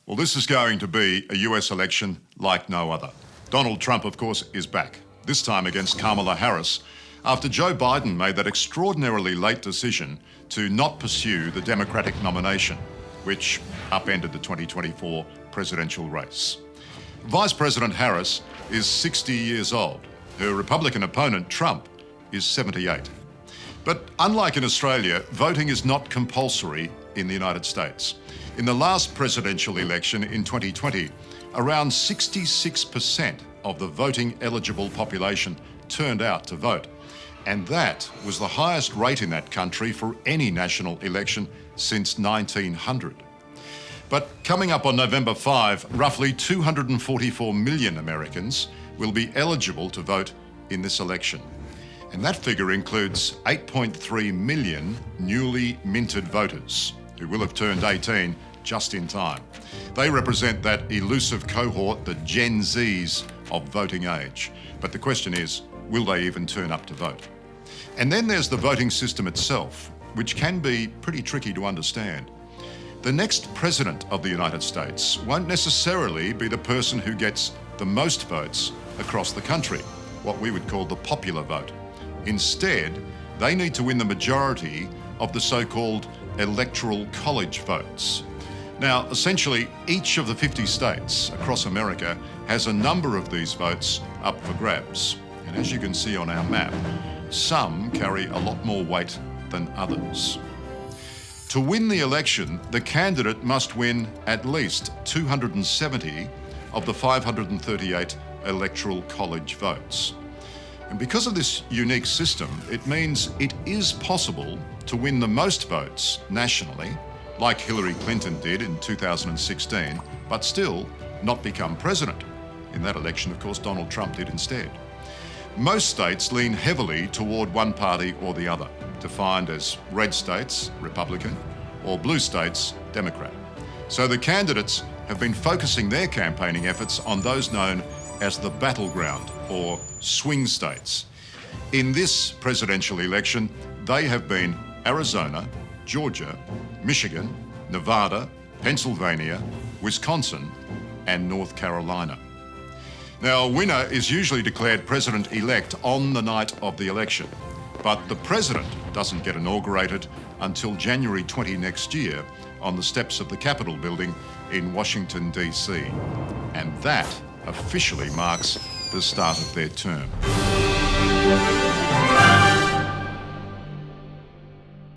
Well, this is going to be a US election like no other. Donald Trump, of course, is back, this time against Kamala Harris, after Joe Biden made that extraordinarily late decision to not pursue the Democratic nomination, which upended the 2024 presidential race. Vice President Harris is 60 years old. Her Republican opponent, Trump, is 78. But unlike in Australia, voting is not compulsory in the United States. In the last presidential election in 2020, around 66% of the voting eligible population turned out to vote. And that was the highest rate in that country for any national election since 1900. But coming up on November 5, roughly 244 million Americans will be eligible to vote in this election. And that figure includes 8.3 million newly minted voters who will have turned 18 just in time. They represent that elusive cohort, the Gen Zs of voting age. But the question is, will they even turn up to vote? And then there's the voting system itself, which can be pretty tricky to understand. The next president of the United States won't necessarily be the person who gets the most votes across the country, what we would call the popular vote. Instead, they need to win the majority of the so-called Electoral College votes. Now, essentially, each of the 50 states across America has a number of these votes up for grabs. And as you can see on our map, some carry a lot more weight than others. To win the election, the candidate must win at least 270 of the 538 Electoral College votes. And because of this unique system, it means it is possible to win the most votes nationally, like Hillary Clinton did in 2016, but still not become president. In that election, of course, Donald Trump did instead. Most states lean heavily toward one party or the other, defined as red states, Republican, or blue states, Democrat. So the candidates have been focusing their campaigning efforts on those known as the battleground or swing states. In this presidential election, they have been Arizona, Georgia, Michigan, Nevada, Pennsylvania, Wisconsin, and North Carolina. Now, a winner is usually declared president-elect on the night of the election, but the president doesn't get inaugurated until January 20 next year on the steps of the Capitol building in Washington, D.C. And that officially marks the start of their term.